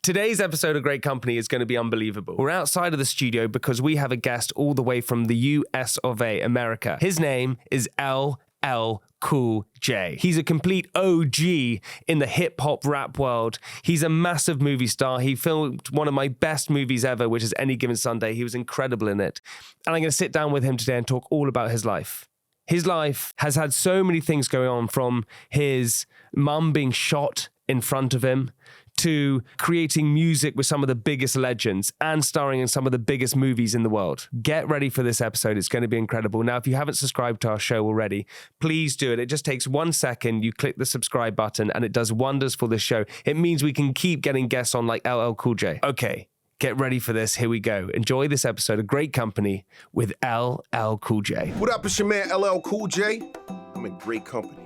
Today's episode of Great Company is going to be unbelievable. We're outside of the studio because we have a guest all the way from the US of A, America. His name is LL Cool J. He's a complete OG in the hip-hop rap world. He's a massive movie star. He filmed one of my best movies ever, which is Any Given Sunday. He was incredible in it. And I'm going to sit down with him today and talk all about his life. His life has had so many things going on, from his mum being shot in front of him to creating music with some of the biggest legends and starring in some of the biggest movies in the world. Get ready for this episode. It's going to be incredible. Now, if you haven't subscribed to our show already, please do it. It just takes 1 second. You click the subscribe button and it does wonders for the show. It means we can keep getting guests on like LL Cool J. Okay, get ready for this. Here we go. Enjoy this episode of Great Company with LL Cool J. What up, it's your man LL Cool J. I'm in great company.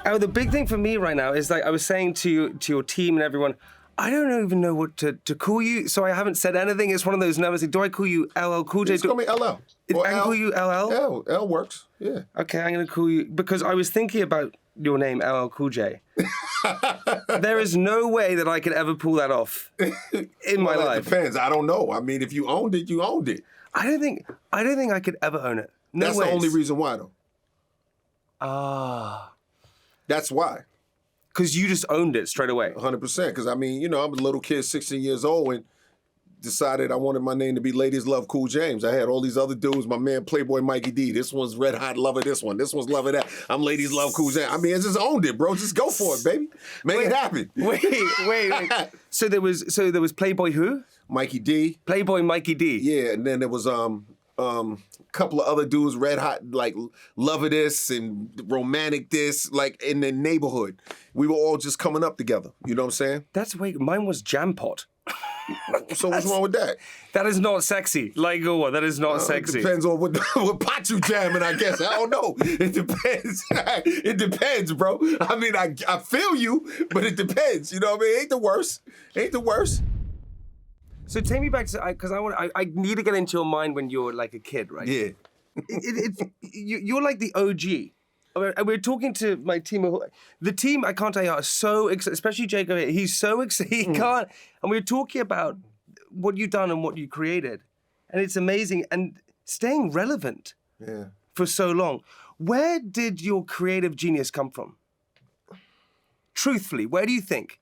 Oh, the big thing for me right now is, like I was saying to your team and everyone, I don't even know what to call you, so I haven't said anything. It's one of those nervous. Do I call you LL Cool J? Just call me LL. I can call you LL? L works, yeah. Okay, I'm going to call you, because I was thinking about your name, LL Cool J. There is no way that I could ever pull that off in my life. It depends. I don't know. I mean, if you owned it, you owned it. I don't think I could ever own it. No That's ways. the only reason why, though. Ah. That's why. Because you just owned it straight away. 100%. Because, I mean, you know, I'm a little kid, 16 years old, and decided I wanted my name to be Ladies Love Cool James. I had all these other dudes, my man Playboy Mikey D. This one's Red Hot Lover, this one's Lover that. I'm Ladies Love Cool James. I mean, I just owned it, bro. Just go for it, baby. Make it happen. Wait. So there was Playboy who? Mikey D. Playboy Mikey D. Yeah, and then there was couple of other dudes, Red Hot, like Lover This and Romantic This, like in the neighborhood. We were all just coming up together. You know what I'm saying? Mine was Jam Pot. So what's wrong with that? That is not sexy. Like, what? That is not sexy. It depends on what pot you jamming, I guess. I don't know. It depends. It depends, bro. I mean, I feel you, but it depends. You know what I mean? Ain't the worst. So take me back to, because I need to get into your mind when you're like a kid, right? Yeah. You're like the OG. We're talking to my team. The team, I can't tell you, are so excited, especially Jacob. He's so excited. He can't. And we were talking about what you've done and what you created. And it's amazing. And staying relevant for so long. Where did your creative genius come from? Truthfully, where do you think?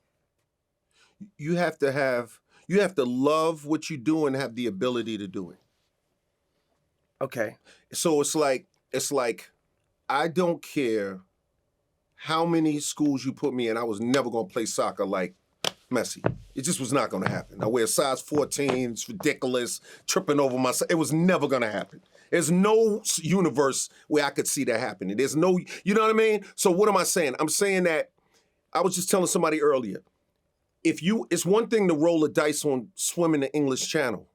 You have to love what you do and have the ability to do it. Okay. So it's like I don't care how many schools you put me in, I was never gonna play soccer like Messi. It just was not gonna happen. I wear size 14, it's ridiculous, tripping over myself. It was never gonna happen. There's no universe where I could see that happening. There's no, you know what I mean? So what am I saying? I'm saying that, I was just telling somebody earlier, it's one thing to roll a dice on swimming the English Channel,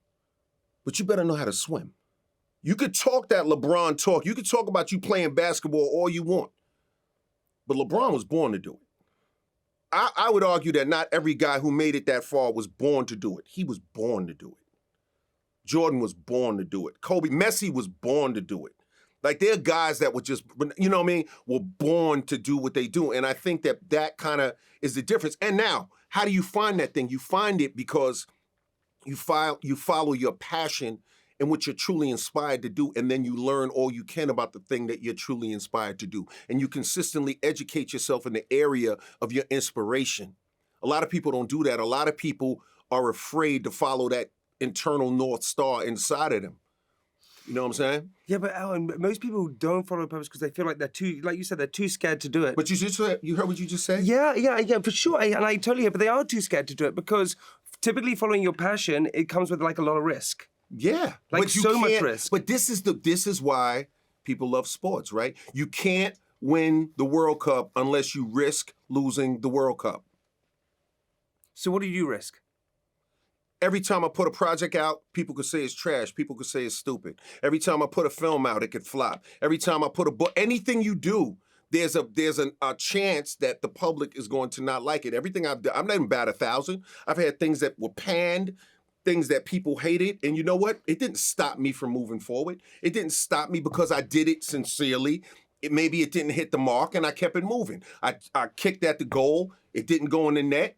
but you better know how to swim. You could talk that LeBron talk. You could talk about you playing basketball all you want. But LeBron was born to do it. I would argue that not every guy who made it that far was born to do it. He was born to do it. Jordan was born to do it. Kobe, Messi was born to do it. Like, there are guys that were just, you know what I mean, were born to do what they do. And I think that kind of is the difference. And now, how do you find that thing? You find it because you follow your passion and what you're truly inspired to do, and then you learn all you can about the thing that you're truly inspired to do. And you consistently educate yourself in the area of your inspiration. A lot of people don't do that. A lot of people are afraid to follow that internal North Star inside of them. You know what I'm saying? Yeah, but Alan, most people don't follow a purpose because they feel like they're too, like you said, they're too scared to do it. But you heard what you just said? Yeah, for sure. And I totally hear, but they are too scared to do it because typically following your passion, it comes with like a lot of risk. Yeah. Like so much risk. But this is why people love sports, right? You can't win the World Cup unless you risk losing the World Cup. So what do you risk? Every time I put a project out, people could say it's trash. People could say it's stupid. Every time I put a film out, it could flop. Every time I put a book, anything you do, there's a chance that the public is going to not like it. Everything I've done, I'm not even bad 1,000. I've had things that were panned, things that people hated, and you know what? It didn't stop me from moving forward. It didn't stop me because I did it sincerely. Maybe it didn't hit the mark, and I kept it moving. I kicked at the goal. It didn't go in the net.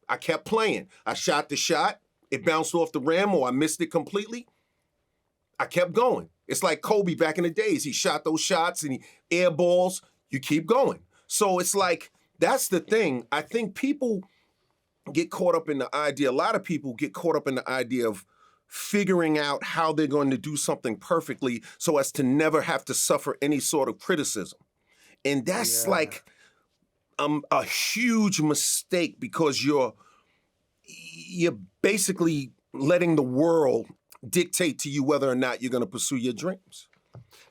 I kept playing. I shot the shot. It bounced off the rim or I missed it completely. I kept going. It's like Kobe back in the days. He shot those shots and he air balls. You keep going. So it's like, that's the thing. I think people get caught up in the idea. A lot of people get caught up in the idea of figuring out how they're going to do something perfectly so as to never have to suffer any sort of criticism. And that's like a huge mistake because you're basically letting the world dictate to you whether or not you're going to pursue your dreams.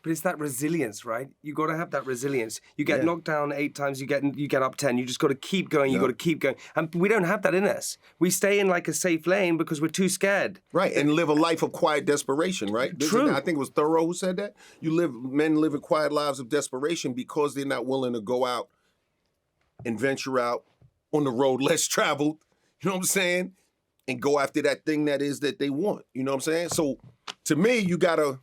But it's that resilience, right? You got to have that resilience. You get knocked down 8 times, you get up 10. You just got to keep going. You got to keep going. And we don't have that in us. We stay in like a safe lane because we're too scared. Right, and live a life of quiet desperation, right? True. I think it was Thoreau who said that. Men live in quiet lives of desperation because they're not willing to go out and venture out on the road less traveled. You know what I'm saying? And go after that thing that they want. You know what I'm saying? So to me, you gotta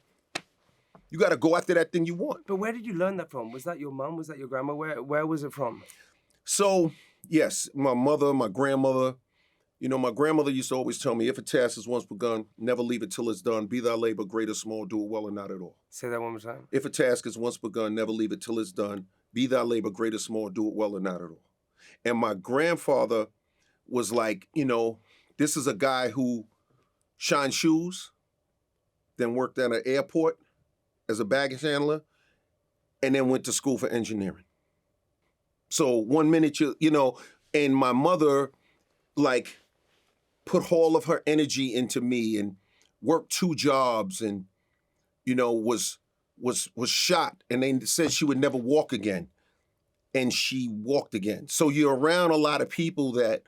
go after that thing you want. But where did you learn that from? Was that your mum? Was that your grandma? Where was it from? So, yes, my mother, my grandmother. You know, my grandmother used to always tell me, if a task is once begun, never leave it till it's done. Be thy labor great or small, do it well or not at all. Say that one more time. If a task is once begun, never leave it till it's done. Be thy labor great or small, do it well or not at all. And my grandfather was like, you know, this is a guy who shined shoes, then worked at an airport as a baggage handler, and then went to school for engineering. So 1 minute, you know, and my mother, like, put all of her energy into me and worked 2 jobs and, you know, was shot. And they said she would never walk again. And she walked again. So you're around a lot of people that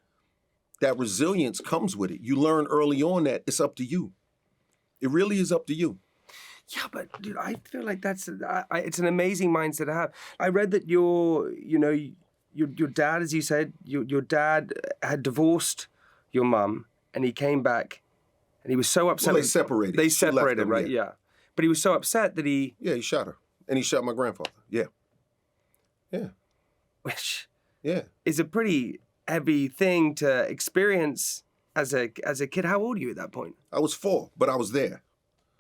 resilience comes with it. You learn early on that it's up to you. It really is up to you. Yeah, but dude, I feel like it's an amazing mindset to have. I read that your dad, as you said, your dad had divorced your mum, and he came back, and he was so upset. Well, they separated. They separated, right? Yeah. But he was so upset that he... Yeah, he shot her. And he shot my grandfather. Yeah. Yeah. Which yeah. is a pretty heavy thing to experience as a kid. How old are you at that point? I was 4, but I was there.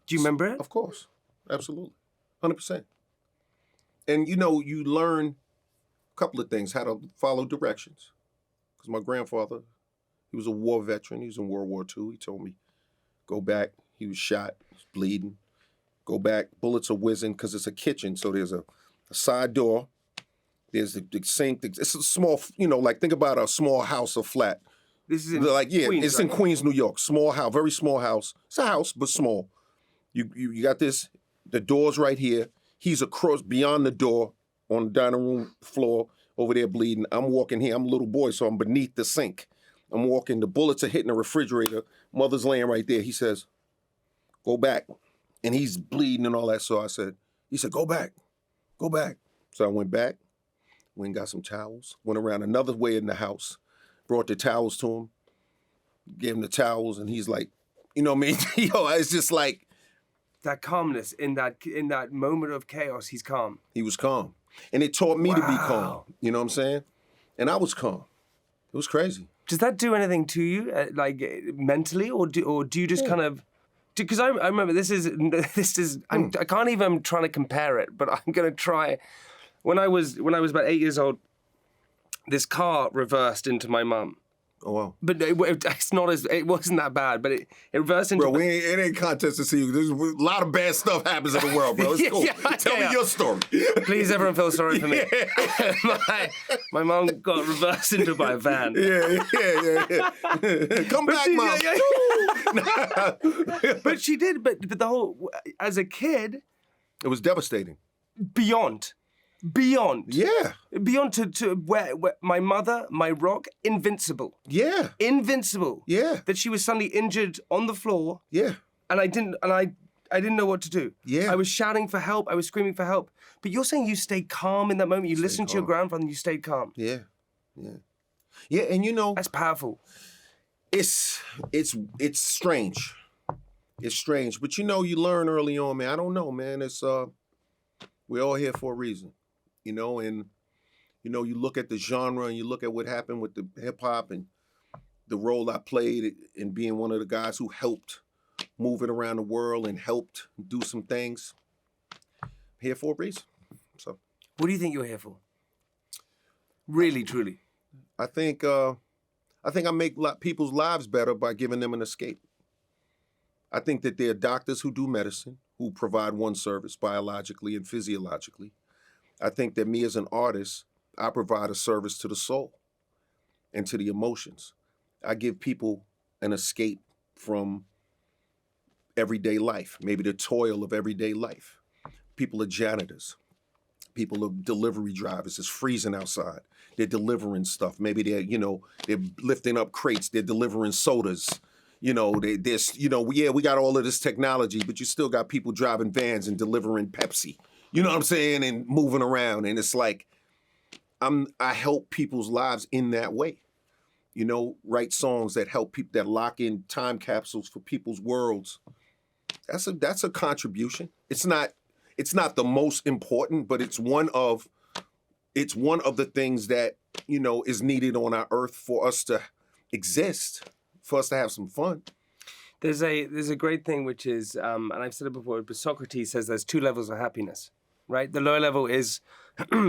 Do you remember it? Of course. Absolutely. 100%. And, you know, you learn a couple of things, how to follow directions. Because my grandfather, he was a war veteran. He was in World War II. He told me, go back. He was shot. He was bleeding. Go back. Bullets are whizzing because it's a kitchen. So there's a side door. There's the sink. It's a small, you know, like think about a small house or flat. This is in Queens, it's right? in Queens, New York. Small house, very small house. It's a house, but small. You got this, the door's right here. He's across, beyond the door, on the dining room floor, over there bleeding. I'm walking here. I'm a little boy, so I'm beneath the sink. I'm walking. The bullets are hitting the refrigerator. Mother's laying right there. He says, go back. And he's bleeding and all that. So he said, go back. Go back. So I went back, went and got some towels, went around another way in the house, brought the towels to him, gave him the towels, and he's like, you know what I mean? Yo, it's just like, that calmness in that moment of chaos, he's calm. He was calm. And it taught me to be calm. You know what I'm saying? And I was calm. It was crazy. Does that do anything to you, like mentally, or do you just kind of? Because I remember this is I can't even. I'm trying to compare it, but I'm gonna try. When I was about 8 years old, this car reversed into my mum. Oh, wow. But it wasn't that bad, but it reversed into... Bro, it ain't contest to see you. There's a lot of bad stuff happens in the world, bro. It's cool. Tell me your story. Please, everyone feel sorry for me. My mom got reversed into by a van. Yeah. Come back, Mom. But she did, but the whole... As a kid... It was devastating. Beyond. Yeah. Beyond to where my mother, my rock, invincible. Yeah. Invincible. Yeah. That she was suddenly injured on the floor. Yeah. And I didn't know what to do. Yeah. I was shouting for help. I was screaming for help. But you're saying you stayed calm in that moment. You listened to your grandfather and you stayed calm. Yeah. Yeah, and you know, that's powerful. It's strange. It's strange. But you know, you learn early on, man. I don't know, man. It's we're all here for a reason. You know, and, you know, you look at the genre and you look at what happened with the hip hop and the role I played in being one of the guys who helped move it around the world and helped do some things. Here for a reason. So, What do you think you're here for? Really, truly. I think I make people's lives better by giving them an escape. I think that there are doctors who do medicine, who provide one service biologically and physiologically. I think that me as an artist, I provide a service to the soul and to the emotions. I give people an escape from everyday life, maybe the toil of everyday life. People are janitors. People are delivery drivers. It's freezing outside. They're delivering stuff. Maybe they're lifting up crates. They're delivering sodas. We got all of this technology, but you still got people driving vans and delivering Pepsi. You know what I'm saying? And moving around. And it's like, I help people's lives in that way. Write songs that help people, that lock in time capsules for people's worlds. That's a contribution. It's not the most important, but it's one of the things that, is needed on our earth for us to exist, for us to have some fun. There's a great thing, which is, and I've said it before, but Socrates says there's 2 levels of happiness, right? The lower level is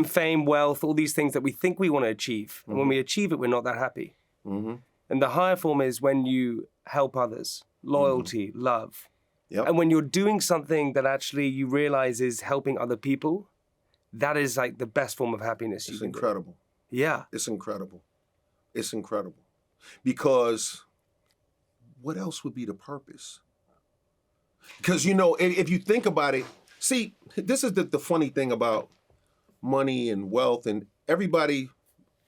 fame, wealth, all these things that we think we want to achieve. And when we achieve it, we're not that happy. Mm-hmm. And the higher form is when you help others, loyalty, love. Yep. And when you're doing something that actually you realize is helping other people, that is like the best form of happiness. It's incredible. Yeah. It's incredible. It's incredible. Because what else would be the purpose? Because, if you think about it, see, this is the funny thing about money and wealth and everybody,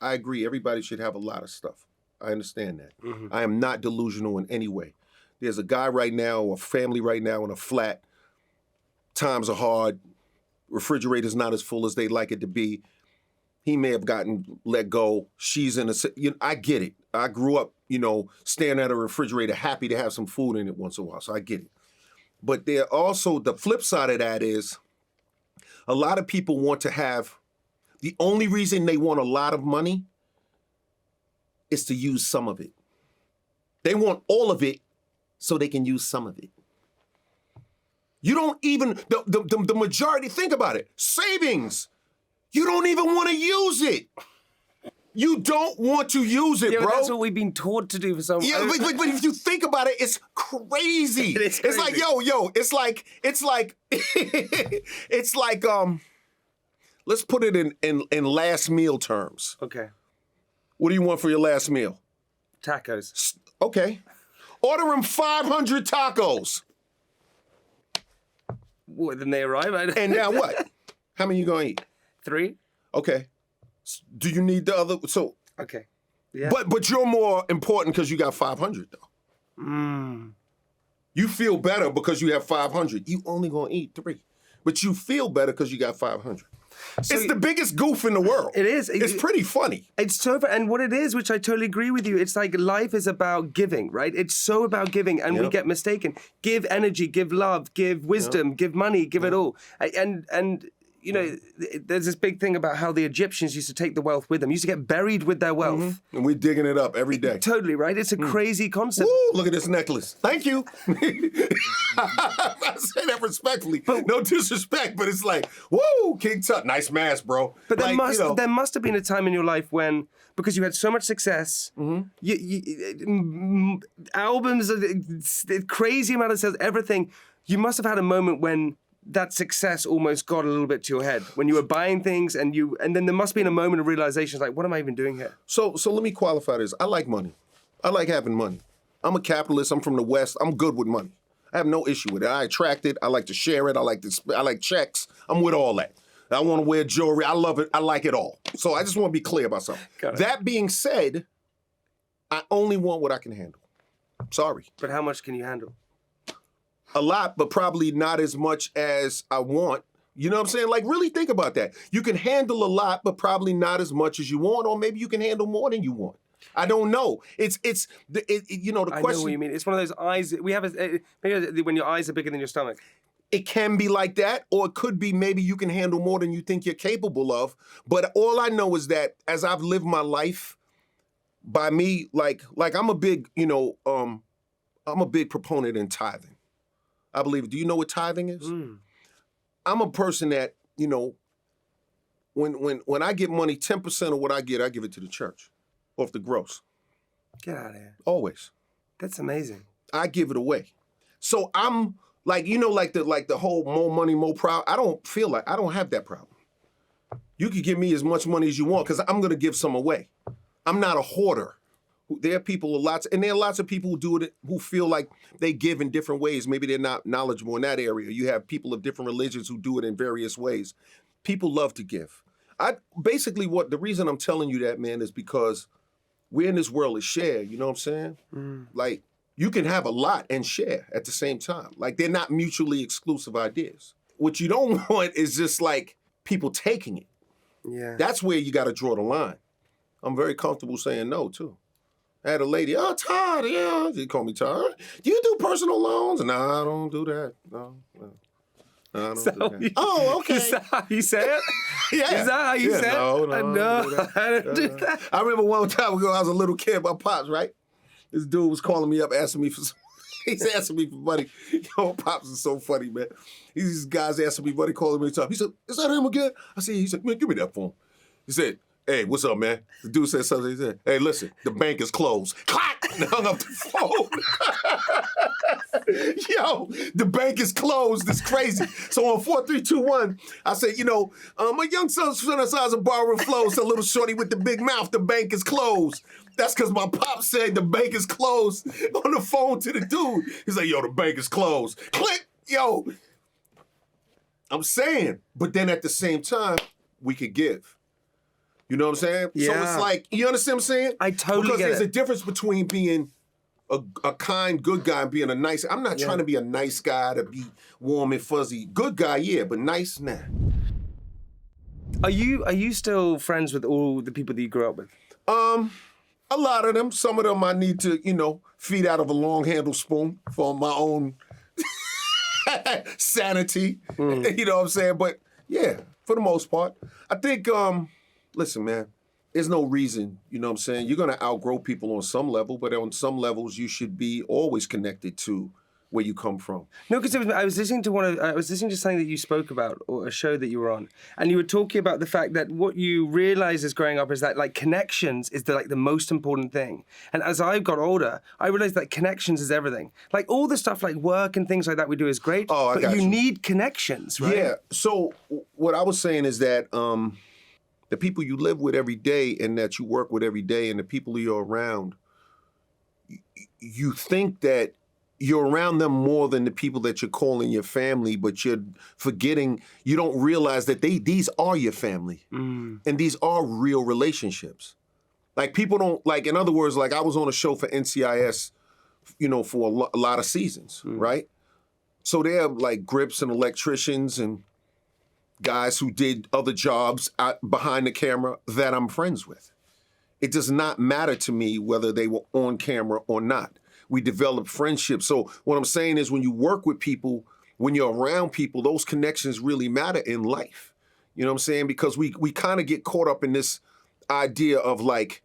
I agree, everybody should have a lot of stuff. I understand that. Mm-hmm. I am not delusional in any way. There's a guy right now, or a family right now in a flat. Times are hard. Refrigerator's not as full as they'd like it to be. He may have gotten let go. She's in I get it. I grew up, staring at a refrigerator, happy to have some food in it once in a while. So I get it. But there also, the flip side of that is a lot of people want to have, the only reason they want a lot of money is to use some of it. They want all of it so they can use some of it. You don't even, the majority, think about it, savings, you don't even want to use it. You don't want to use it, bro. That's what we've been taught to do for so long. Yeah, but if you think about it, it's crazy. It's crazy. It's like, it's like, let's put it in last meal terms. Okay. What do you want for your last meal? Tacos. Okay. Order them 500 tacos. What, then they arrive? And now what? How many you gonna eat? 3. Okay. Do you need the other? So. Okay. Yeah. But you're more important because you got 500 though. You feel better because you have 500. You only gonna eat 3, but you feel better because you got 500. So it's the biggest goof in the world. It is. It's pretty funny. It's so, and what it is, which I totally agree with you, it's like life is about giving, right? It's so about giving, and we get mistaken. Give energy, give love, give wisdom, give money, give it all. And there's this big thing about how the Egyptians used to take the wealth with them. Used to get buried with their wealth. Mm-hmm. And we're digging it up every day. Totally, right? It's a crazy concept. Woo, look at this necklace. Thank you. I say that respectfully. No disrespect, but it's like, woo, King Tut. Nice mask, bro. But there must have been a time in your life when, because you had so much success, albums, crazy amount of sales, everything, you must have had a moment when that success almost got a little bit to your head when you were buying things and then there must be a moment of realization, like, what am I even doing here? So let me qualify this. I like money. I like having money. I'm a capitalist. I'm from the West. I'm good with money. I have no issue with it. I attract it. I like to share it. I like checks. I'm with all that. I want to wear jewelry. I love it. I like it all. So I just want to be clear about something. That being said, I only want what I can handle. Sorry. But how much can you handle? A lot, but probably not as much as I want. You know what I'm saying? Like, really think about that. You can handle a lot, but probably not as much as you want, or maybe you can handle more than you want. I don't know. The question. I know what you mean. It's one of those eyes. We have maybe when your eyes are bigger than your stomach. It can be like that, or it could be maybe you can handle more than you think you're capable of. But all I know is that as I've lived my life, by me, like I'm a big, I'm a big proponent in tithing. I believe it. Do you know what tithing is? I'm a person that, when I get money, 10% of what I get, I give it to the church off the gross. Get out of here. Always. That's amazing. I give it away. So I'm like, the whole more money, more proud. I don't have that problem. You can give me as much money as you want because I'm going to give some away. I'm not a hoarder. There are people, there are lots of people who do it, who feel like they give in different ways. Maybe they're not knowledgeable in that area. You have people of different religions who do it in various ways. People love to give. The reason I'm telling you that, man, is because we're in this world of share, you know what I'm saying? Like, you can have a lot and share at the same time. Like, they're not mutually exclusive ideas. What you don't want is just like people taking it. Yeah. That's where you got to draw the line. I'm very comfortable saying no, too. I had a lady, Todd, yeah. She called me Todd. Do you do personal loans? No, I don't do that. No. I don't do that. Oh, okay. Is that how you say it? Yeah. Is that how you say it? No, I don't do that. I remember one time ago, I was a little kid, my pops, right? This dude was calling me up, asking me for he's asking me for money. Pops is so funny, man. These guys asking me money, calling me time. He said, is that him again? He said, man, give me that phone. He said, hey, what's up, man? The dude said something. He said, hey, listen, the bank is closed. Clack! And hung up the phone. Yo, the bank is closed. It's crazy. So on 4321, I said, my young son's the size of borrowing flows, a little shorty with the big mouth, the bank is closed. That's because my pop said the bank is closed on the phone to the dude. He's like, yo, the bank is closed. Click, yo. I'm saying, but then at the same time, we could give. You know what I'm saying? Yeah. So it's like, you understand what I'm saying? I totally because get there's it. a difference between being a kind, good guy and being a nice. I'm not trying to be a nice guy to be warm and fuzzy. Good guy, yeah, but nice, nah. Are you still friends with all the people that you grew up with? A lot of them. Some of them I need to, feed out of a long handle spoon for my own sanity. You know what I'm saying? But yeah, for the most part. I think, listen, man, there's no reason, you know what I'm saying? You're going to outgrow people on some level, but on some levels you should be always connected to where you come from. No, because I was listening to something that you spoke about, or a show that you were on, and you were talking about the fact that what you realize as growing up is that like connections is the most important thing. And as I got older, I realized that connections is everything. Like all the stuff like work and things like that we do is great, but you need connections, right? Yeah. So what I was saying is that the people you live with every day and that you work with every day and the people you're around, you think that you're around them more than the people that you're calling your family, but you're forgetting, you don't realize that these are your family. And these are real relationships. Like people don't, like in other words, like I was on a show for NCIS, for a lot of seasons, right? So they have like grips and electricians and guys who did other jobs out behind the camera that I'm friends with. It does not matter to me whether they were on camera or not. We develop friendships. So what I'm saying is when you work with people, when you're around people, those connections really matter in life. You know what I'm saying? Because we kind of get caught up in this idea of like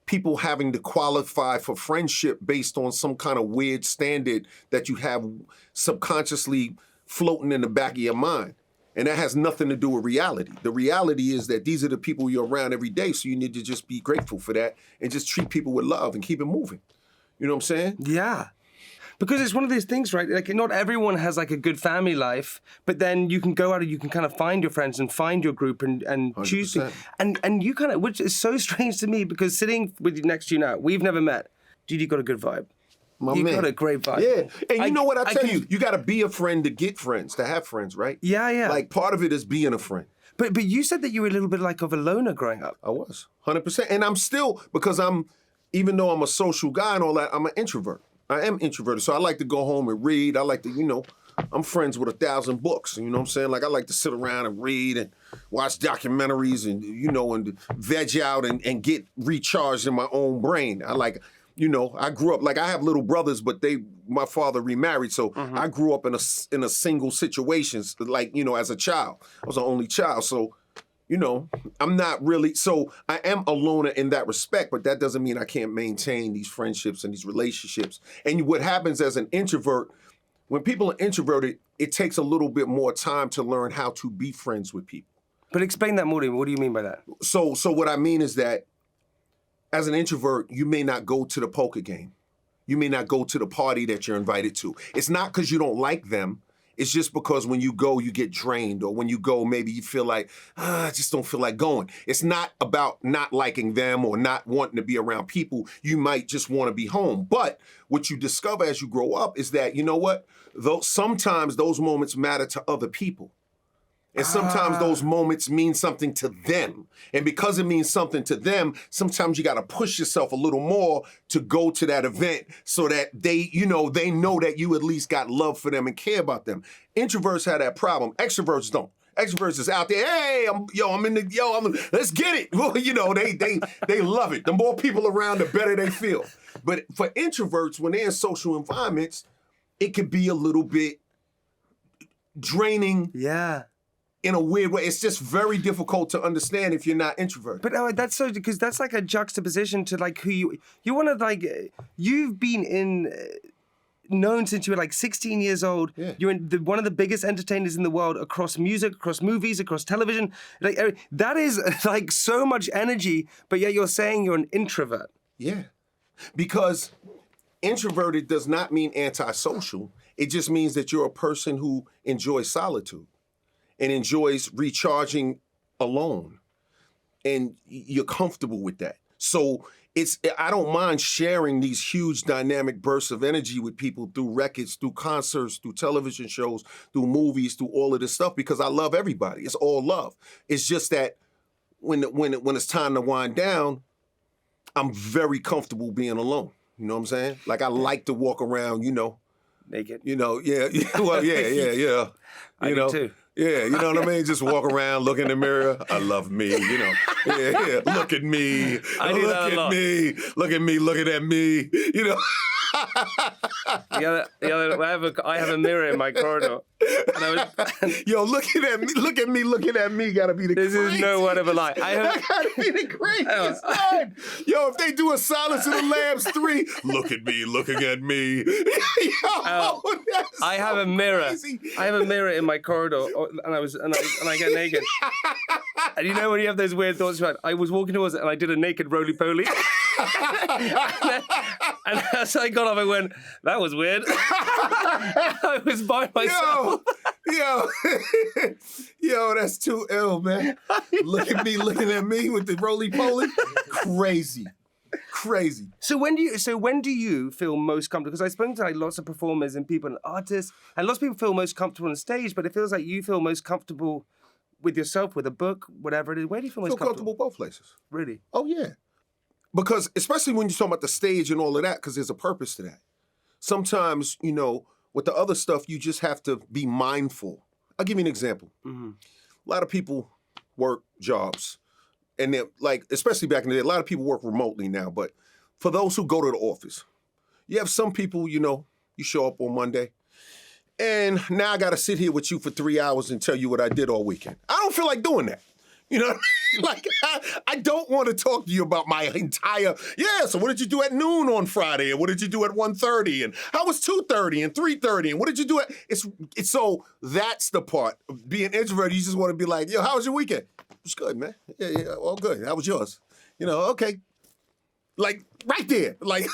people having to qualify for friendship based on some kind of weird standard that you have subconsciously floating in the back of your mind. And that has nothing to do with reality. The reality is that these are the people you're around every day, so you need to just be grateful for that and just treat people with love and keep it moving. You know what I'm saying? Yeah. Because it's one of those things, right? Like, not everyone has like a good family life, but then you can go out and you can kind of find your friends and find your group and choose to. And you kind of, which is so strange to me because sitting with you next to you now, we've never met. Dude, you got a good vibe. You got a great vibe. Yeah. And you know what I tell you? You got to be a friend to get friends, to have friends, right? Yeah. Like part of it is being a friend. But you said that you were a little bit like of a loner growing up. I was, 100%. And I'm still, because even though I'm a social guy and all that, I'm an introvert. I am introverted, so I like to go home and read. I like to, I'm friends with 1,000 books. You know what I'm saying? Like I like to sit around and read and watch documentaries and, and veg out and get recharged in my own brain. I like, I grew up, like I have little brothers, but my father remarried, so I grew up in a single situation, like, as a child. I was the only child, so, you know, I'm not really, so I am a loner in that respect, but that doesn't mean I can't maintain these friendships and these relationships. And what happens as an introvert, when people are introverted, it takes a little bit more time to learn how to be friends with people. But explain that more to me. What do you mean by that? So what I mean is that as an introvert, you may not go to the poker game. You may not go to the party that you're invited to. It's not because you don't like them. It's just because when you go, you get drained, or when you go, maybe you feel like, I just don't feel like going. It's not about not liking them or not wanting to be around people. You might just want to be home. But what you discover as you grow up is that, you know what? Sometimes those moments matter to other people. And sometimes those moments mean something to them. And because it means something to them, sometimes you got to push yourself a little more to go to that event so that they know that you at least got love for them and care about them. Introverts have that problem. Extroverts don't. Extroverts is out there, hey, let's get it. Well, they love it. The more people around, the better they feel. But for introverts, when they're in social environments, it could be a little bit draining. Yeah. In a weird way. It's just very difficult to understand if you're not introverted. But that's so, because that's like a juxtaposition to like who you want to like, you've been known since you were like 16 years old. Yeah. You're one of the biggest entertainers in the world across music, across movies, across television. Like that is like so much energy, but yet you're saying you're an introvert. Yeah. Because introverted does not mean antisocial. It just means that you're a person who enjoys solitude and enjoys recharging alone. And you're comfortable with that. So I don't mind sharing these huge dynamic bursts of energy with people through records, through concerts, through television shows, through movies, through all of this stuff, because I love everybody. It's all love. It's just that when it's time to wind down, I'm very comfortable being alone. You know what I'm saying? Like I like to walk around, Naked. Yeah. Well, yeah. I do too. Yeah, you know what I mean? Just walk around, look in the mirror. I love me, Yeah. Look at me. I do that a lot. Look at me looking at me, I have a mirror in my corridor. And Yo, looking at me gotta be the this craziest. is no word of a lie. That gotta be the craziest thing. Yo, if they do a Silence of the Lambs 3, look at me looking at me. Yo, I have a mirror. Crazy. I have a mirror in my corridor, and I get naked. And you know when you have those weird thoughts, right? I was walking towards it, and I did a naked roly-poly. and as I got off, I went, that was weird. I was by myself. Yo, that's too ill, man. Look at me looking at me with the roly-poly. Crazy. So when do you feel most comfortable? Because I've spoken to like lots of performers and people and artists, and lots of people feel most comfortable on stage, but it feels like you feel most comfortable with yourself, with a book, whatever it is. Where do you feel most comfortable? Both places. Really? Oh, yeah. Because especially when you're talking about the stage and all of that, because there's a purpose to that. Sometimes, with the other stuff, you just have to be mindful. I'll give you an example. Mm-hmm. A lot of people work jobs. And they're like, especially back in the day, a lot of people work remotely now. But for those who go to the office, you have some people, you show up on Monday. And now I got to sit here with you for 3 hours and tell you what I did all weekend. I don't feel like doing that. You know what I mean? Like, I don't want to talk to you about my entire, so what did you do at noon on Friday? And what did you do at 1:30? And how was 2:30 and 3:30? And what did you do at, it's so that's the part. Being introverted, you just want to be like, how was your weekend? It was good, man. Yeah, all good. How was yours? Okay. Like, right there. Like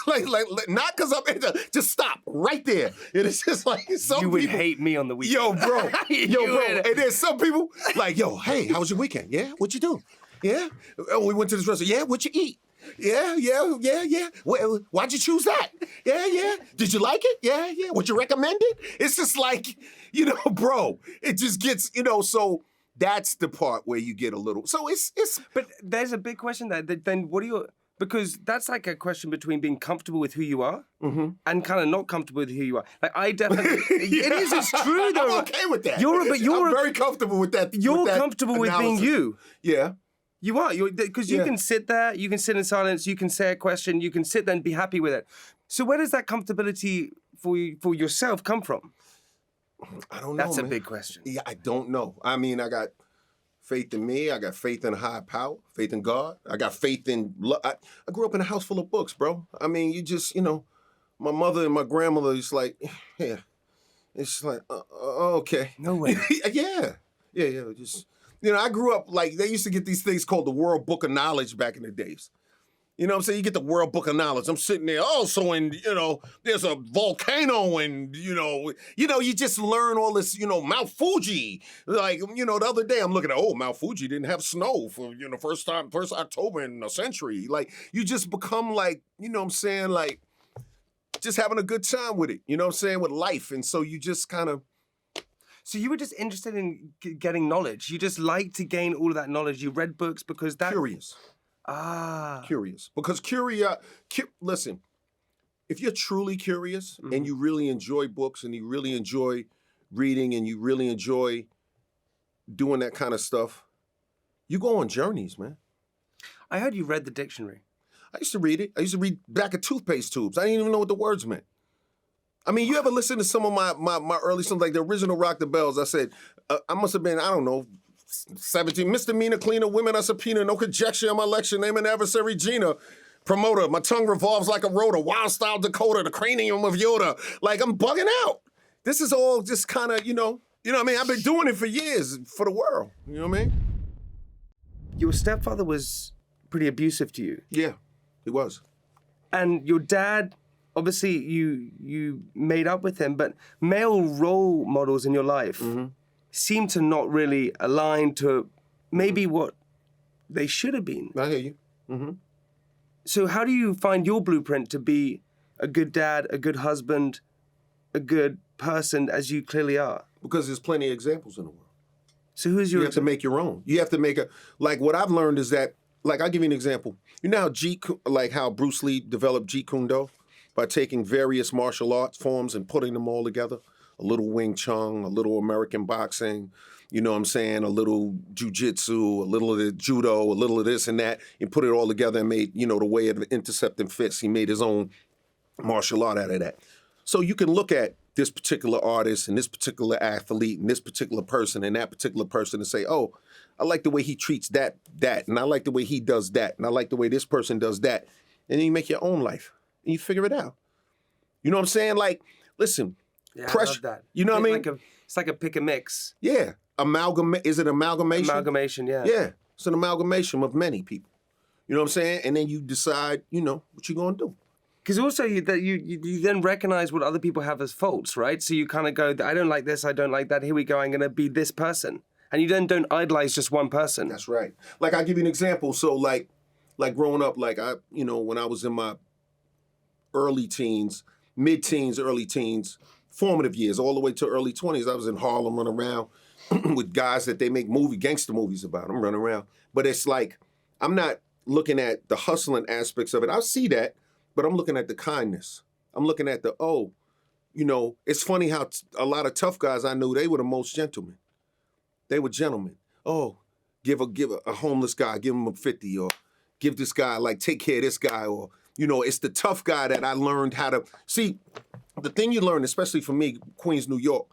not because I'm into, just stop right there. It is just like some You would people, hate me on the weekend. Yo, bro. And there's some people like, hey, how was your weekend? Yeah, what you do? Yeah. Oh, we went to this restaurant. Yeah, what you eat? Yeah. Why'd you choose that? Yeah. Did you like it? Yeah. Would you recommend it? It's just like, bro, it just gets, so that's the part where you get a little, so it's. But there's a big question there. Then what do you, because that's like a question between being comfortable with who you are and kind of not comfortable with who you are. Like I definitely, it's true though. I'm okay with that. I'm very comfortable with that. You're comfortable with being you. Yeah. You are, because you can sit there, you can sit in silence, you can say a question, you can sit there and be happy with it. So where does that comfortability for yourself come from? I don't know. That's a man. big question. Yeah, I don't know. I mean, I got Faith in me. I got faith in a higher power, faith in God. I got faith in love. I grew up in a house full of books, bro. I mean, you just, my mother and my grandmother, it's like, yeah. It's like, okay. No way. Yeah. Just, I grew up, like, they used to get these things called the World Book of Knowledge back in the days. You know what I'm saying? You get the World Book of Knowledge. I'm sitting there, there's a volcano and, you just learn all this, Mount Fuji. Like, the other day I'm looking at, Mount Fuji didn't have snow for, first October in a century. Like, you just become like, like, just having a good time with it, with life. And so you just kind of. So you were just interested in getting knowledge. You just like to gain all of that knowledge. You read books because that. Curious. Curious. Because listen, if you're truly curious and you really enjoy books and you really enjoy reading and you really enjoy doing that kind of stuff, you go on journeys, man. I heard you read the dictionary. I used to read it. I used to read back of toothpaste tubes. I didn't even know what the words meant. I mean, you ever listen to some of my early songs, like the original Rock the Bells? I said, I must have been, 17, misdemeanor cleaner, women are subpoena, no conjecture in my lecture, name an adversary Gina. Promoter, my tongue revolves like a rotor, wild style Dakota, the cranium of Yoda. Like, I'm bugging out. This is all just kind of, what I mean? I've been doing it for years for the world. You know what I mean? Your stepfather was pretty abusive to you. Yeah, he was. And your dad, obviously you made up with him, but male role models in your life seem to not really align to maybe what they should have been. I hear you. Mm-hmm. So how do you find your blueprint to be a good dad, a good husband, a good person, as you clearly are? Because there's plenty of examples in the world. So who's your... You have to make your own. You have to make like what I've learned is that, like I'll give you an example. You know how Bruce Lee developed Jeet Kune Do? By taking various martial arts forms and putting them all together. A little Wing Chun, a little American boxing, a little jiu-jitsu, a little of the judo, a little of this and that, and put it all together and made, the way of intercepting fists. He made his own martial art out of that. So you can look at this particular artist and this particular athlete and this particular person and that particular person and say, oh, I like the way he treats that, and I like the way he does that, and I like the way this person does that. And then you make your own life. And you figure it out. You know what I'm saying? Like, listen, pressure. I love that. You know what I mean? It's like a pick and mix. Yeah. Is it amalgamation? Amalgamation, yeah. Yeah. It's an amalgamation of many people. You know what I'm saying? And then you decide, what you're going to do. Because also you then recognize what other people have as faults, right? So you kind of go, I don't like this, I don't like that, here we go, I'm going to be this person. And you then don't idolize just one person. That's right. Like, I'll give you an example. So, like growing up, like, when I was in my early teens, mid-teens, early teens, formative years, all the way to early 20s. I was in Harlem running around with guys that they make gangster movies about. I'm running around. But it's like, I'm not looking at the hustling aspects of it. I see that, but I'm looking at the kindness. I'm looking at it's funny how a lot of tough guys I knew, they were the most gentlemen. They were gentlemen. Oh, give a homeless guy, give him a 50, or give this guy, take care of this guy, or it's the tough guy that I learned how to... See, the thing you learn, especially for me, Queens, New York,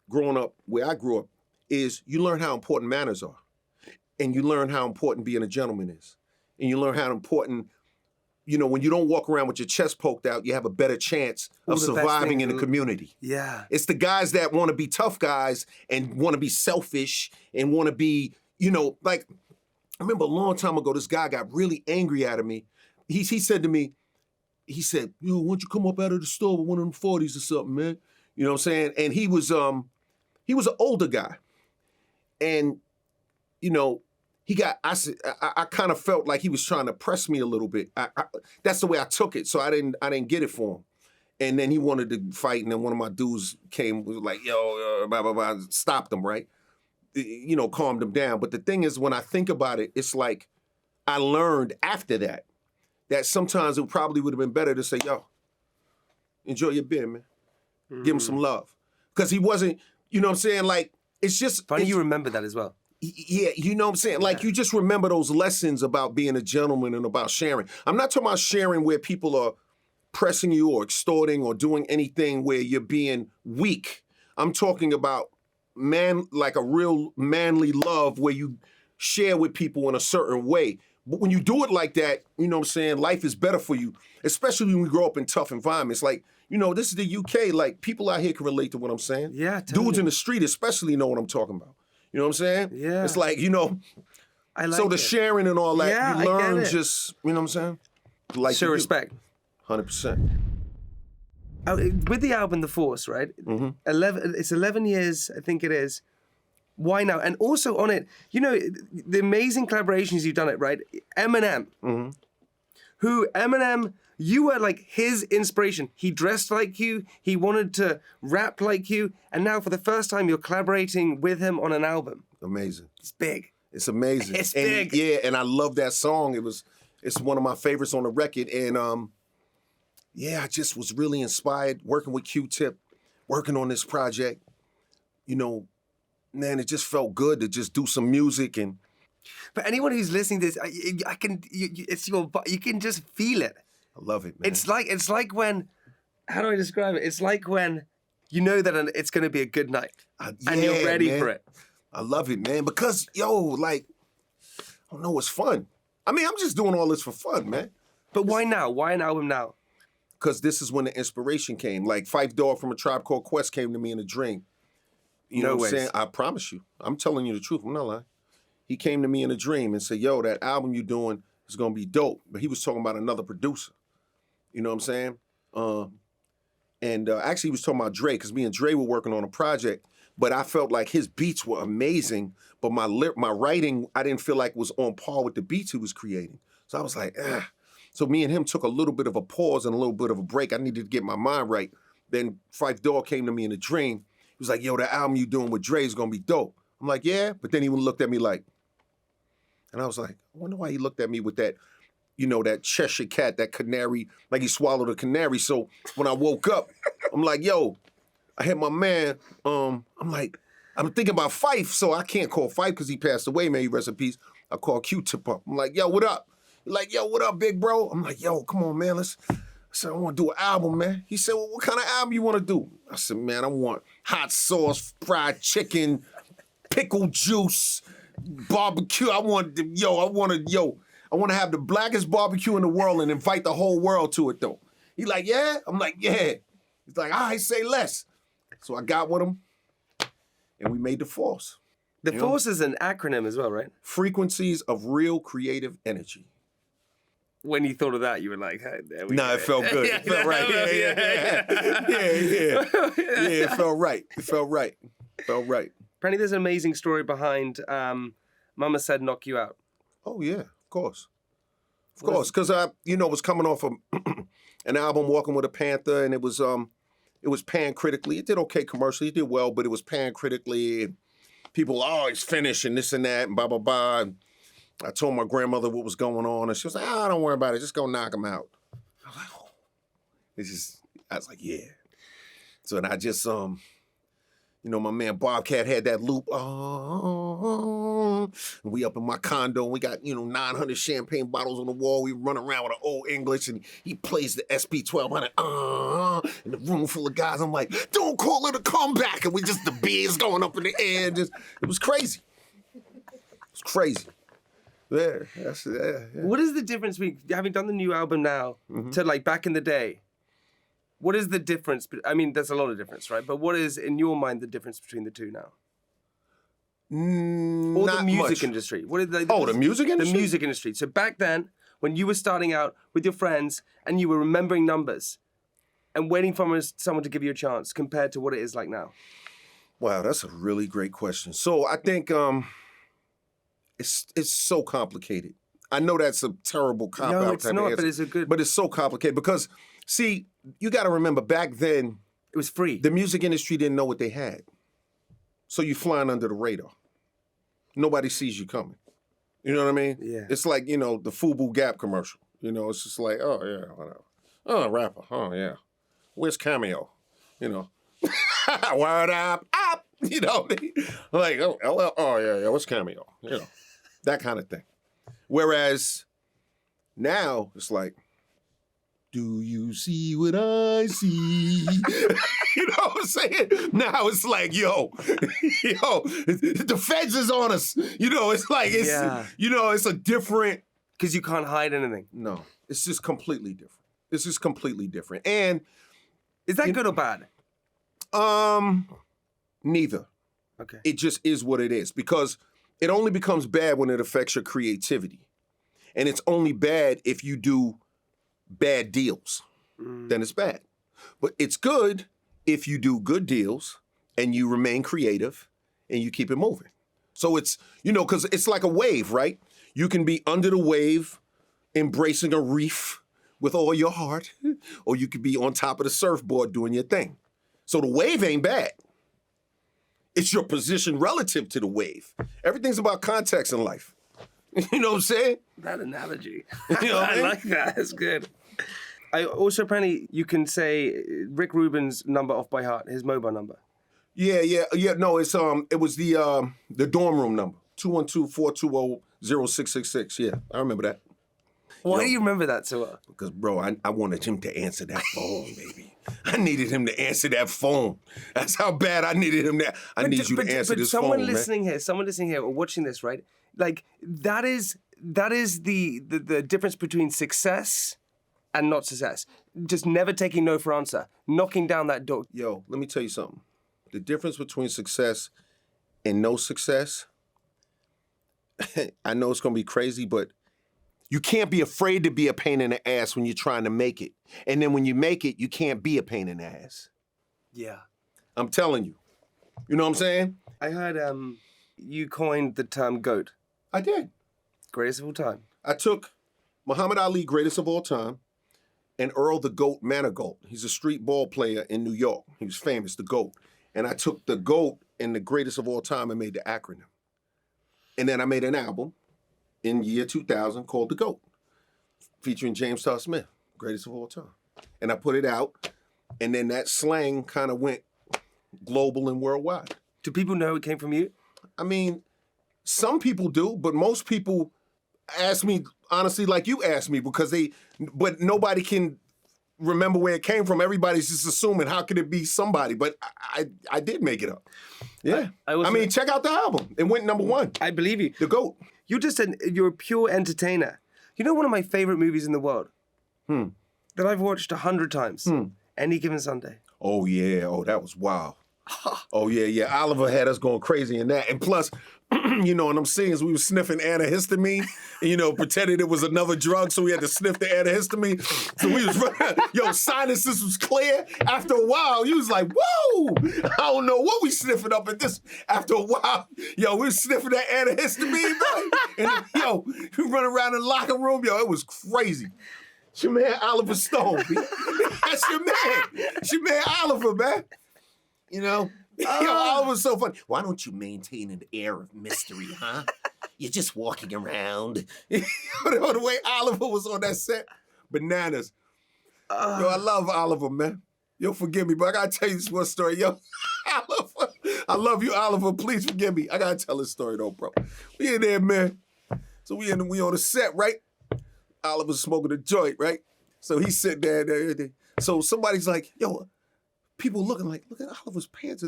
growing up where I grew up, is you learn how important manners are. And you learn how important being a gentleman is. And you learn how important, when you don't walk around with your chest poked out, you have a better chance of surviving in the community. Yeah. It's the guys that want to be tough guys and want to be selfish and want to be, I remember a long time ago, this guy got really angry at me. He said to me, why don't you come up out of the store with one of them 40s or something, man? You know what I'm saying? And he was an older guy. And, I kind of felt like he was trying to press me a little bit. That's the way I took it. So I didn't get it for him. And then he wanted to fight. And then one of my dudes was like, yo, blah, blah, blah, stopped him, right? Calmed him down. But the thing is, when I think about it, it's like I learned after that sometimes it probably would have been better to say, yo, enjoy your beer, man. Give him some love. Because he wasn't, you know what I'm saying? Like, it's just... Funny you remember that as well. Yeah, you know what I'm saying? Yeah. Like, you just remember those lessons about being a gentleman and about sharing. I'm not talking about sharing where people are pressing you or extorting or doing anything where you're being weak. I'm talking about a real manly love where you share with people in a certain way. But when you do it like that, you know what I'm saying, life is better for you, especially when we grow up in tough environments. Like, you know, this is the UK. Like, people out here can relate to what I'm saying. Yeah, Dudes totally. in the street especially know what I'm talking about. You know what I'm saying? Yeah. It's like, you know, I like so the it. sharing and all that, Yeah, I you get learn it. just, you know what I'm saying? Like Show you do. respect. 100%. With the album The Force, right? 11 years, I think it is. Why now? And also on it, you know, the amazing collaborations you've done it, right? Eminem, Eminem, you were like his inspiration. He dressed like you, he wanted to rap like you, and now for the first time you're collaborating with him on an album. Amazing. It's big. It's amazing. It's and, big. Yeah, and I love that song. It's one of my favorites on the record. And yeah, I just was really inspired working with Q-Tip, working on this project. You know, man, it just felt good to just do some music. And For anyone who's listening to this, I can, you can just feel it. I love it, man. It's like when, how do I describe it? It's like when you know that it's going to be a good night and you're ready for it. I love it, man, because, yo, like, I don't know, it's fun. I mean, I'm just doing all this for fun, man. But why now? Why an album now? Because this is when the inspiration came. Like, Phife Dawg from A Tribe Called Quest came to me in a dream. You know what I'm saying? I promise you. I'm telling you the truth. I'm not lying. He came to me in a dream and said, yo, that album you're doing is going to be dope. But he was talking about another producer. You know what I'm saying? Actually, he was talking about Dre, because me and Dre were working on a project. But I felt like his beats were amazing, but my writing, I didn't feel like was on par with the beats he was creating. So I was like, ah. So me and him took a little bit of a pause and a little bit of a break. I needed to get my mind right. Then Phife Dawg came to me in a dream. He was like, yo, that album you doing with Dre is going to be dope. I'm like, yeah. But then he looked at me like, and I was like, I wonder why he looked at me with that, you know, that Cheshire cat, that canary, like he swallowed a canary. So when I woke up, I'm like, yo, I had my man, I'm like, I'm thinking about Phife, so I can't call Phife because he passed away, man, he rest in peace. I call Q-Tip up. I'm like, yo, what up? He's like, yo, what up, big bro? I'm like, yo, come on, man, I said, I want to do an album, man. He said, well, what kind of album you want to do? I said, man, I want hot sauce, fried chicken, pickle juice, barbecue. I want to have the blackest barbecue in the world and invite the whole world to it, though. He like, yeah? I'm like, yeah. He's like, all right, say less. So I got with him, and we made The Force. The Force is an acronym as well, right? Frequencies of Real Creative Energy. When you thought of that, you were like, hey, there we go. It felt good. It felt right. Yeah, it felt right. It felt right. It felt right. Apparently there's an amazing story behind Mama Said Knock You Out. Oh, yeah, of course. Of course, because I, was coming off of an album, Walking with a Panther, and it was panned critically. It did okay commercially. It did well, but it was panned critically. And people, it's finished and this and that and blah, blah, blah. And I told my grandmother what was going on, and she was like, don't worry about it. Just go knock him out. I was like, oh. I was like, yeah. So then I just, my man Bobcat had that loop. And we up in my condo, and we got, 900 champagne bottles on the wall. We run around with an old English, and he plays the SP 1200, in the room full of guys. I'm like, don't call it a comeback. And the beers going up in the air. And it was crazy. It was crazy. Yeah, yeah. What is the difference between having done the new album now to like back in the day? What is the difference? I mean, there's a lot of difference, right? But what is, in your mind, the difference between the two now? Or Not the music much. industry? What is The music industry? The music industry. So back then, when you were starting out with your friends and you were remembering numbers and waiting for someone to give you a chance compared to what it is like now? Wow, that's a really great question. So I think it's so complicated. I know that's a terrible cop-out. No, it's not, but it's a good... But it's so complicated because, see, you got to remember, back then... It was free. The music industry didn't know what they had. So you flying under the radar. Nobody sees you coming. You know what I mean? Yeah. It's like, the FUBU Gap commercial. It's just like, oh, yeah, whatever. Oh, rapper. Oh, yeah. Where's Cameo? Word up. Like, oh, yeah, what's Cameo? That kind of thing. Whereas now it's like, do you see what I see? You know what I'm saying? Now it's like, yo, the feds is on us. You know, it's like, it's a different. Because you can't hide anything. No, it's just completely different. It's just completely different. And is that good or bad? Neither. Okay. It just is what it is, because it only becomes bad when it affects your creativity. And it's only bad if you do bad deals. Then it's bad. But it's good if you do good deals and you remain creative and you keep it moving. So it's, because it's like a wave, right? You can be under the wave, embracing a reef with all your heart, or you could be on top of the surfboard doing your thing. So the wave ain't bad. It's your position relative to the wave. Everything's about context in life. You know what I'm saying? That analogy. I like that. That's good. I also, apparently, you can say Rick Rubin's number off by heart, his mobile number. Yeah. No, it was the dorm room number, 212-420-0666. Yeah, I remember that. Why do you remember that so well? Because, bro, I wanted him to answer that phone, baby. I needed him to answer that phone. That's how bad I needed him to. I need you to answer this phone, someone listening here or watching this, right? Like, that is the difference between success and not success. Just never taking no for answer. Knocking down that door. Yo, let me tell you something. The difference between success and no success, I know it's going to be crazy, but you can't be afraid to be a pain in the ass when you're trying to make it. And then when you make it, you can't be a pain in the ass. Yeah. I'm telling you. You know what I'm saying? I heard you coined the term GOAT. I did. Greatest of all time. I took Muhammad Ali, greatest of all time, and Earl the GOAT Manigault. He's a street ball player in New York. He was famous, the GOAT. And I took the GOAT and the greatest of all time and made the acronym. And then I made an album in year 2000 called The GOAT, featuring James Todd Smith, greatest of all time. And I put it out, and then that slang kind of went global and worldwide. Do people know it came from you? I mean, some people do, but most people ask me, honestly, like you asked me, but nobody can remember where it came from. Everybody's just assuming, how could it be somebody? But I did make it up. Yeah. I mean, check out the album. It went number one. I believe you. The GOAT. You're a pure entertainer. You know one of my favorite movies in the world? That I've watched 100 times. Any Given Sunday. Oh, yeah. Oh, that was wild. Oh, yeah. Oliver had us going crazy in that. And plus, in them scenes, we were sniffing antihistamine, pretending it was another drug, so we had to sniff the antihistamine. So we was running, sinuses was clear. After a while, you was like, whoa! I don't know what we sniffing up at this. After a while, we was sniffing that antihistamine, bro. And, we running around in the locker room, it was crazy. It's your man, Oliver Stone. That's your man. It's your man, Oliver, man. Oliver's so funny. Why don't you maintain an air of mystery, huh? You're just walking around. The way Oliver was on that set, bananas. I love Oliver, man. Forgive me, but I gotta tell you this one story. Oliver, I love you, Oliver. Please forgive me. I gotta tell this story though, bro. We in there, man. So we on the set, right? Oliver's smoking a joint, right? So he's sitting there and everything. So somebody's like, people looking like, look at Oliver's pants.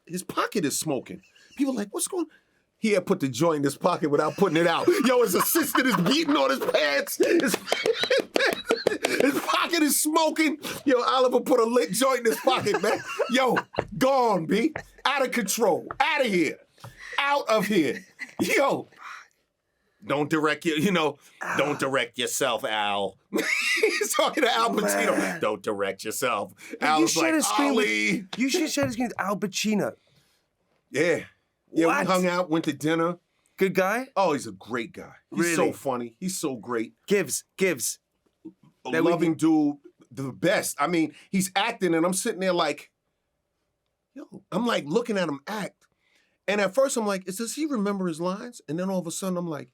His pocket is smoking. People like, what's going on? He had put the joint in his pocket without putting it out. His assistant is beating on his pants. His pocket is smoking. Oliver put a lit joint in his pocket, man. Gone, B. Out of control. Out of here. Out of here. Don't direct don't direct yourself, Al. He's talking to Al Pacino. Man. Don't direct yourself. Al's like, Ollie. You should share the screen with Al Pacino. Yeah. Yeah, what? We hung out, went to dinner. Good guy? Oh, he's a great guy. He's so funny. He's so great. Gives. A loving dude, the best. I mean, he's acting, and I'm sitting there like, I'm like looking at him act. And at first I'm like, does he remember his lines? And then all of a sudden I'm like,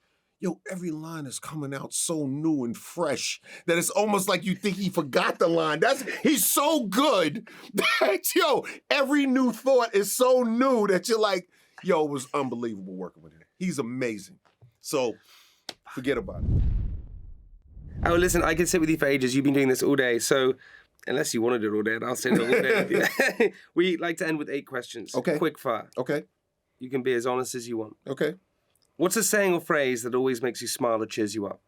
every line is coming out so new and fresh that it's almost like you think he forgot the line. He's so good that, every new thought is so new that you're like, it was unbelievable working with him. He's amazing. So forget about it. Oh, listen, I could sit with you for ages. You've been doing this all day. So Unless you wanted it all day, I'll say it all day with you. We like to end with 8 questions. Okay. Quick fire. Okay. You can be as honest as you want. Okay. What's a saying or phrase that always makes you smile or cheers you up?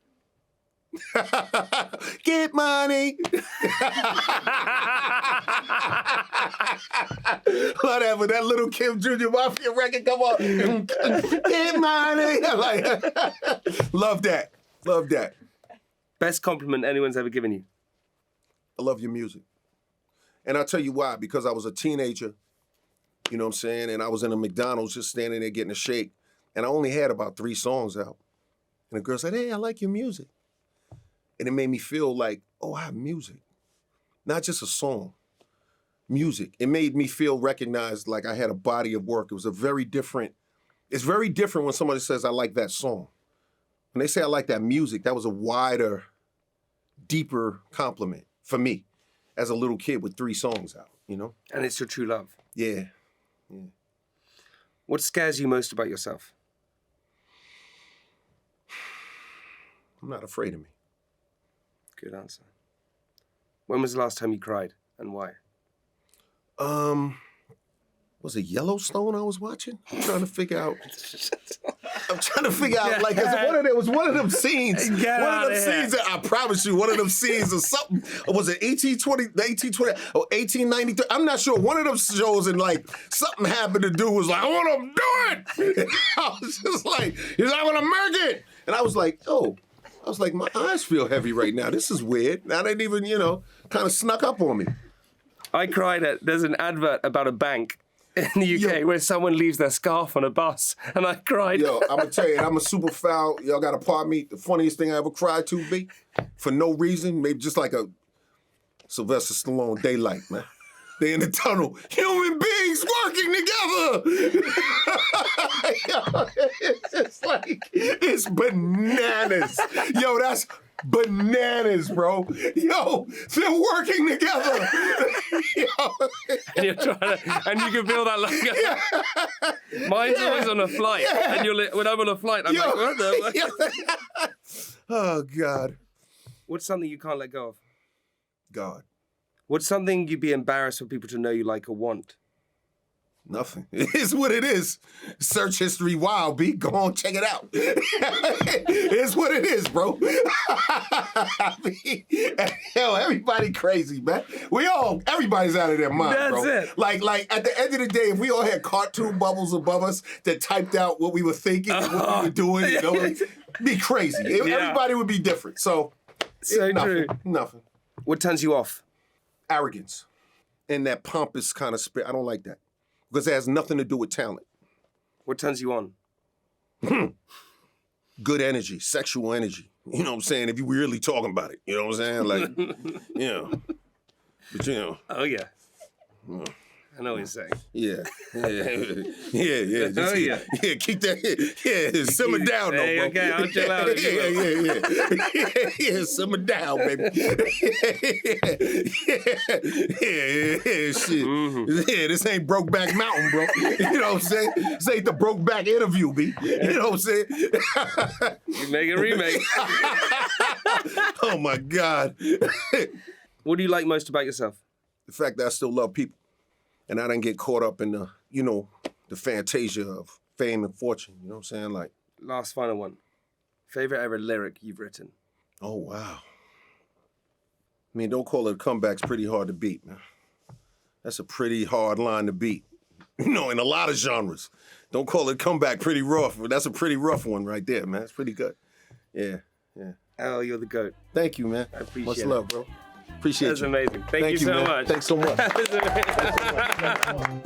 Get money. Whatever, that little Kim Jr. Mafia record, come on. Get money. Love that. Love that. Best compliment anyone's ever given you? I love your music. And I'll tell you why, because I was a teenager, you know what I'm saying? And I was in a McDonald's just standing there getting a shake. And I only had about 3 songs out. And the girl said, hey, I like your music. And it made me feel like, oh, I have music. Not just a song, music. It made me feel recognized like I had a body of work. It was it's very different when somebody says, I like that song. When they say I like that music, that was a wider, deeper compliment for me as a little kid with 3 songs out, you know? And it's your true love. Yeah. What scares you most about yourself? I'm not afraid of me. Good answer. When was the last time you cried and why? Was it Yellowstone I was watching? I'm trying to figure out. Like, it was one of them scenes. One of them scenes that I promise you, one of them scenes or something. Was it 1820 or 1893? I'm not sure. One of them shows and like something happened to do was like, I want to do it. I was just like, I want to make it. And I was like, my eyes feel heavy right now. This is weird. I didn't even, kind of snuck up on me. I cried there's an advert about a bank in the UK where someone leaves their scarf on a bus, and I cried. Yo, I'm gonna tell you, I'm a super foul. Y'all gotta pardon me. The funniest thing I ever cried to be, for no reason, maybe just like a Sylvester Stallone Daylight, man. They in the tunnel, human beings working together. Yo, it's just like, it's bananas. Yo, that's bananas, bro. Yo, they're working together. Yo. And you're trying to, and you can feel that like, mine's always on a flight. And when I'm on a flight, I'm like, what the fuck? Oh, God. What's something you can't let go of? God. What's something you'd be embarrassed for people to know you like or want? Nothing. It is what it is. Search history wild, B. Go on, check it out. It's what it is, bro. I mean, yo, everybody crazy, man. Everybody's out of their mind, bro. That's it. Like, at the end of the day, if we all had cartoon bubbles above us that typed out what we were thinking and what we were doing, it'd be crazy. Everybody would be different. So true. Nothing. What turns you off? Arrogance and that pompous kind of spirit. I don't like that. Because it has nothing to do with talent. What turns you on? Good energy, sexual energy. You know what I'm saying? If you really talking about it. You know what I'm saying? Like, But Oh, yeah. I know what you're saying. Yeah. Just, keep that, simmer down, though, bro. Okay, I'll chill out. Yeah, simmer down, baby. Shit. Mm-hmm. Yeah, this ain't Brokeback Mountain, bro. You know what I'm saying? This ain't the Brokeback interview, B. You know what I'm saying? You make a remake. Oh, my God. What do you like most about yourself? The fact that I still love people. And I didn't get caught up in the, the fantasia of fame and fortune. You know what I'm saying? Like, last final one. Favorite ever lyric you've written? Oh, wow. I mean, don't call it a comeback's pretty hard to beat, man. That's a pretty hard line to beat. In a lot of genres. Don't call it a comeback pretty rough. But that's a pretty rough one right there, man. It's pretty good. Yeah. Al, you're the GOAT. Thank you, man. I appreciate Much it. love, bro. Appreciate That's you. amazing. Thank you so man. much. Thanks so much. That's amazing.